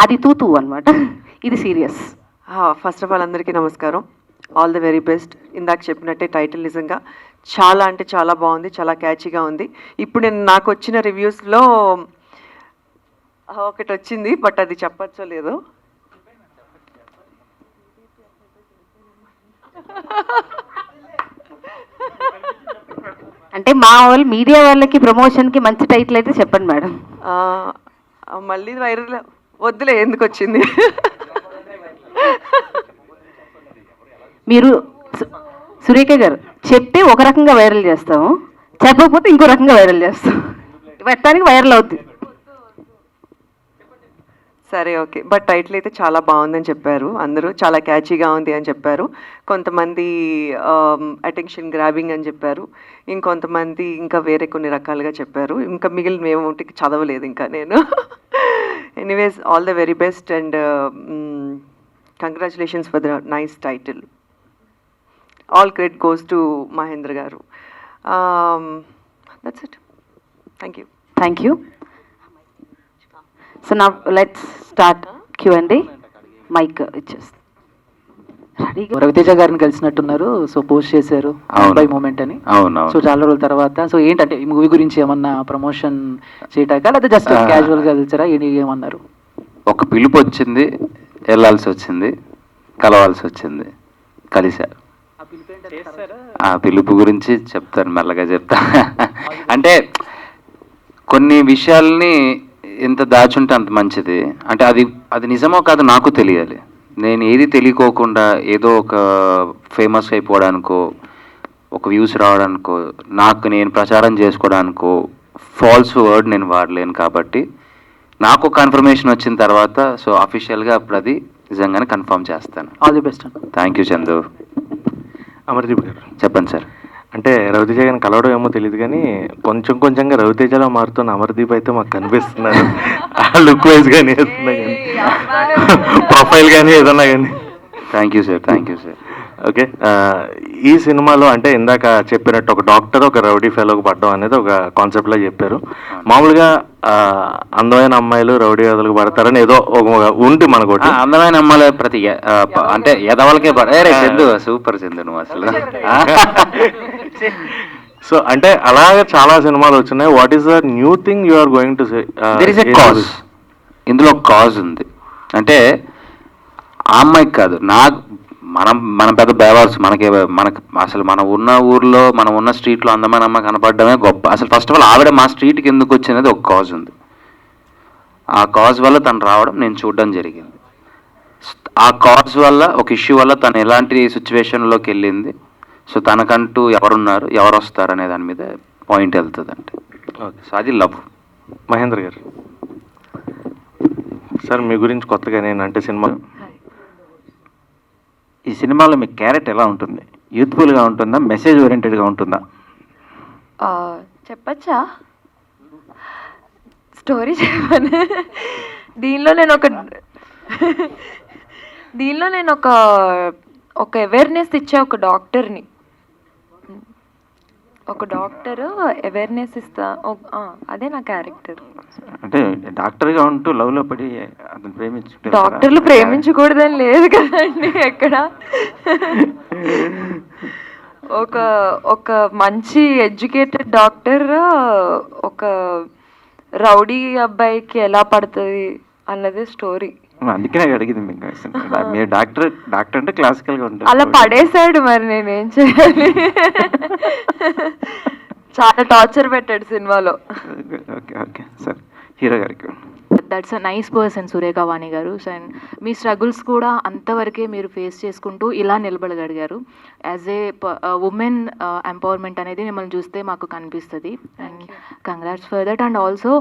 అది తూతూ అనమాట, ఇది సీరియస్. ఫస్ట్ ఆఫ్ ఆల్ అందరికీ నమస్కారం. All the very best. ఇందాక చెప్పినట్టే టైటిల్ నిజంగా చాలా అంటే చాలా బాగుంది, చాలా క్యాచీగా ఉంది. ఇప్పుడు నాకు వచ్చిన రివ్యూస్లో ఒకటి వచ్చింది, బట్ అది చెప్పచ్చో లేదో. అంటే మా వాళ్ళు మీడియా వాళ్ళకి ప్రమోషన్కి మంచి టైటిల్ అయితే చెప్పండి మేడం. మళ్ళీ వైరల్ వద్దులే, ఎందుకు వచ్చింది. మీరు సురేఖ గారు చెప్తే ఒక రకంగా వైరల్ చేస్తాము, చెప్పకపోతే ఇంకో రకంగా వైరల్ చేస్తాం, పెట్టడానికి వైరల్ అవుద్ది. సరే ఓకే, బట్ టైటిల్ అయితే చాలా బాగుందని చెప్పారు అందరూ, చాలా క్యాచీగా ఉంది అని చెప్పారు. కొంతమంది అటెన్షన్ గ్రాబింగ్ అని చెప్పారు, ఇంకొంతమంది ఇంకా వేరే కొన్ని రకాలుగా చెప్పారు. ఇంకా మిగిలిన ఏమిటి చదవలేదు ఇంకా నేను. Anyways, all the very best and congratulations for the nice title. All credit goes to Mahendra గారు. That's it. Thank you. Thank you. So నా లెట్స్ స్టార్ట్ Q&A. మైక్ ఇచ్చేస్తాను. రవితేజ గారిని కలిసినట్టున్నారు, సో పోస్ట్ చేశారు బై మూమెంట్ అని. సో చాలా రోజుల తర్వాత, సో ఏంటంటే ఈ మూవీ గురించి ఏమన్నా ప్రమోషన్ చేయటాక లేదా జస్ట్ క్యాజువల్ గా కలిసారా, ఏమన్నారు? ఒక పిలుపు వచ్చింది, వెళ్ళాల్సి వచ్చింది, కలవాల్సి వచ్చింది, కలిశారు. ఆ పిలుపు గురించి చెప్తాను, మెల్లగా చెప్తా. అంటే కొన్ని విషయాల్ని ఎంత దాచుంటే అంత మంచిది. అంటే అది నిజమో కాదు నాకు తెలియాలి. నేను ఏది తెలియకోకుండా ఏదో ఒక ఫేమస్ అయిపోవడానికో, ఒక వ్యూస్ రావడానికో, నాకు నేను ప్రచారం చేసుకోవడానికో ఫాల్స్ వర్డ్ నేను వాడలేను. కాబట్టి నాకు కన్ఫర్మేషన్ వచ్చిన తర్వాత సో అఫీషియల్గా అప్పుడు అది నిజంగానే కన్ఫర్మ్ చేస్తాను. All the best. Thank you Chandu. Amardeep గారు చెప్పండి సార్. అంటే రవితేజ గారిని కలవడం ఏమో తెలియదు కానీ కొంచెంగా రవితేజలో మారుతున్న అమర్దీప్ అయితే మాకు కనిపిస్తున్నారు. లుక్ వైజ్ కానీ ఏదన్నా కానీ, ప్రొఫైల్ కానీ ఏదన్నా కానీ. Thank you sir, thank you sir. Okay, ఈ సినిమాలో అంటే ఇందాక చెప్పినట్టు ఒక డాక్టర్ ఒక రౌడీ ఫెలోకి పడ్డం అనేది ఒక కాన్సెప్ట్లో చెప్పారు. మామూలుగా అందమైన అమ్మాయిలు రౌడీ వదలకు పడతారని ఏదో ఉంది మనకు. అందమైన అమ్మాయిలు ప్రతి అంటే ఎదవలకే చందు, సూపర్ చందు నువ్వు అసలు. సో అంటే అలాగే చాలా సినిమాలు వచ్చినాయి. What is the new thing you are going to say? There is a cause. ఇందులో కాజ్ ఉంది. అంటే ఆ అమ్మాయికి కాదు, మనం పెద్ద బేవాల్సి మనకు అసలు మన ఉన్న ఊర్లో మనం ఉన్న స్ట్రీట్లో అందమైన అమ్మాయి కనపడడమే గొప్ప. అసలు ఫస్ట్ ఆఫ్ ఆల్ ఆవిడ మా స్ట్రీట్కి ఎందుకు వచ్చినది ఒక కాజ్ ఉంది. ఆ కాజ్ వల్ల తను రావడం నేను చూడడం జరిగింది. ఆ కాజ్ వల్ల, ఒక ఇష్యూ వల్ల తను ఎలాంటి సిచ్యువేషన్లోకి వెళ్ళింది, సో తనకంటూ ఎవరున్నారు, ఎవరు వస్తారు అనే దాని మీద పాయింట్ వెళ్తుంది. అంటే సో అది లవ్. మహేంద్ర గారు సార్, మీ గురించి కొత్తగా అంటే సినిమా, ఈ సినిమాలో మీ క్యారెక్టర్ ఎలా ఉంటుంది? యూత్ఫుల్గా ఉంటుందా, మెసేజ్ ఓరియంటెడ్గా ఉంటుందా? చెప్పచ్చా? స్టోరీ చెప్పను. దీనిలో నేను ఒక అవేర్నెస్ ఇచ్చే ఒక డాక్టర్ని. ఒక డాక్టర్ అవేర్నెస్ ఇస్తా, అదే నా క్యారెక్టర్. అంటే డాక్టర్గా ఉంటూ లవ్లో పడి అతను డాక్టర్లు ప్రేమించకూడదని లేదు కదండి ఎక్కడ. ఒక మంచి ఎడ్యుకేటెడ్ డాక్టర్ ఒక రౌడీ అబ్బాయికి ఎలా పడుతుంది అన్నది స్టోరీ. అందుకే నాకు అడిగింది మీకు. మీరు డాక్టర్ అంటే క్లాసికల్గా ఉంటుంది. అలా పడేశాడు, మరి నేనేం చేయాలి? చాలా టార్చర్ పెట్టాడు సినిమాలో. ఓకే ఓకే సార్, హీరో గారికి. That's a nice person Surekha Vani గారు. అండ్ మీ స్ట్రగుల్స్ కూడా అంతవరకే మీరు ఫేస్ చేసుకుంటూ ఇలా నిలబడగలిగారు. యాజ్ ఏ ఉమెన్ ఎంపవర్మెంట్ అనేది మిమ్మల్ని చూస్తే మాకు కనిపిస్తుంది. And congrats for that. And also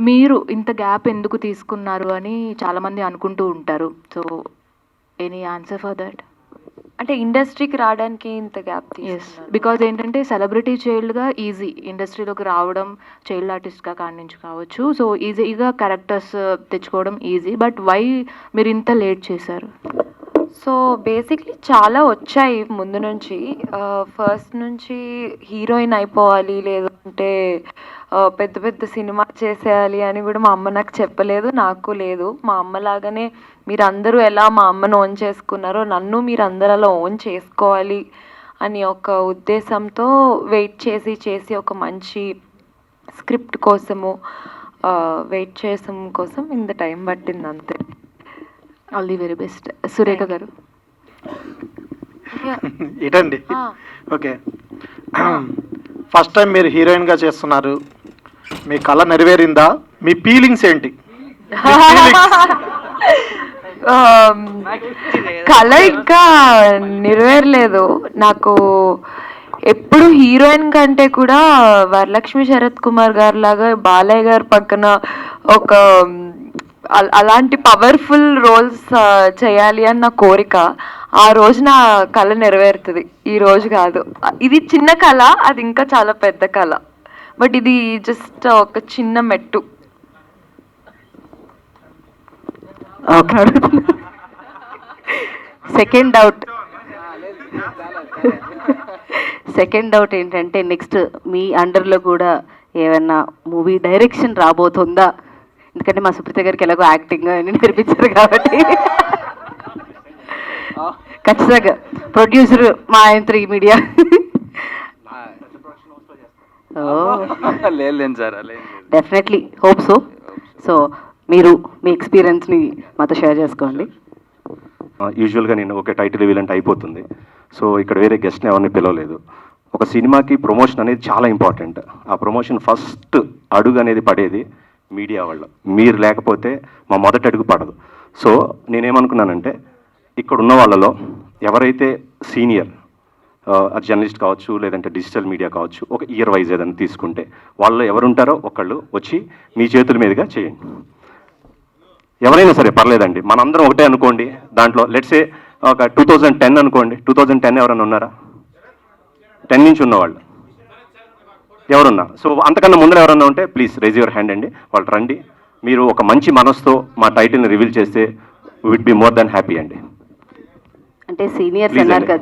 మీరు ఇంత గ్యాప్ ఎందుకు తీసుకున్నారు అని చాలామంది అనుకుంటూ ఉంటారు. So any answer for that? అంటే ఇండస్ట్రీకి రావడానికి ఇంత గ్యాప్? ఎస్, బికాజ్ ఏంటంటే సెలబ్రిటీ చైల్డ్గా ఈజీ ఇండస్ట్రీలోకి రావడం, చైల్డ్ ఆర్టిస్ట్గా కాడి నుంచి కావచ్చు. సో ఈజీగా క్యారెక్టర్స్ తెచ్చుకోవడం ఈజీ. బట్ వై మీరు ఇంత లేట్ చేశారు? సో బేసిక్లీ చాలా వచ్చాయి ముందు నుంచి. ఫస్ట్ నుంచి హీరోయిన్ అయిపోవాలి, లేదంటే పెద్ద పెద్ద సినిమా చేసేయాలి అని కూడా మా అమ్మ నాకు చెప్పలేదు, నాకు లేదు. మా అమ్మలాగానే మీరందరూ ఎలా మా అమ్మను ఓన్ చేసుకున్నారో నన్ను మీరు అందరూ అలా ఓన్ చేసుకోవాలి అని ఒక ఉద్దేశంతో వెయిట్ చేసి ఒక మంచి స్క్రిప్ట్ కోసము వెయిట్ చేసం కోసం ఇంత టైం పట్టింది అంతే. All the very best. Surekha గారు. ఇటండి. ఓకే, ఫస్ట్ టైం మీరు హీరోయిన్గా చేస్తున్నారు, మీ కళ నెరవేరిందా? మీ ఫీలింగ్స్ ఏంటి? కళ ఇంకా నెరవేరలేదు. నాకు ఎప్పుడు హీరోయిన్ కంటే కూడా వరలక్ష్మి శరత్ కుమార్ గారు లాగా బాలయ్య గారి పక్కన ఒక అలాంటి పవర్ఫుల్ రోల్స్ చేయాలి అని నా కోరిక. ఆ రోజు నా కళ నెరవేరుతుంది, ఈ రోజు కాదు. ఇది చిన్న కళ, అది ఇంకా చాలా పెద్ద కళ. బట్ ఇది జస్ట్ ఒక చిన్న మెట్టు. సెకండ్ డౌట్ ఏంటంటే నెక్స్ట్ మీ అండర్లో కూడా ఏమన్నా మూవీ డైరెక్షన్ రాబోతుందా? ఎందుకంటే మా సుప్రీత గారికి ఎలాగో యాక్టింగ్ అని నేర్పించారు కాబట్టి ఖచ్చితంగా ప్రొడ్యూసర్ మా యంత్రి మీడియా. లేదు sir, definitely hope so. So మీరు మీ ఎక్స్పీరియన్స్ని మాతో షేర్ చేసుకోండి. యూజువల్గా నేను ఒక టైటిల్ రివీల్ అంటే అయిపోతుంది. సో ఇక్కడ వేరే గెస్ట్ని ఎవరిని పిలవలేదు. ఒక సినిమాకి ప్రమోషన్ అనేది చాలా ఇంపార్టెంట్. ఆ ప్రమోషన్ ఫస్ట్ అడుగు అనేది పడేది మీడియా వాళ్ళు. మీరు లేకపోతే మా మొదటి అడుగు పడదు. సో నేనేమనుకున్నానంటే ఇక్కడ ఉన్న వాళ్ళలో ఎవరైతే సీనియర్ అది జర్నలిస్ట్ కావచ్చు, లేదంటే డిజిటల్ మీడియా కావచ్చు, ఒక ఇయర్ వైజ్ ఏదైనా తీసుకుంటే వాళ్ళు ఎవరుంటారో ఒకళ్ళు వచ్చి మీ చేతుల మీదుగా చేయండి. ఎవరైనా సరే పర్లేదండి, మనందరం ఒకటే అనుకోండి. దాంట్లో లెట్సే ఒక 2010 అనుకోండి. 2010 ఎవరైనా ఉన్నారా? 10 నుంచి ఉన్నవాళ్ళు ఎవరున్నా? సో అంతకన్నా ముందర ఎవరన్నా ఉంటే ప్లీజ్ రైజ్ యువర్ హ్యాండ్ అండి. వాళ్ళు రండి. మీరు ఒక మంచి మనసుతో మా టైటిల్ని రివీల్ చేస్తే విడ్ బి మోర్ దాన్ హ్యాపీ అండి. అంటే సీనియర్స్ అన్నారు కదా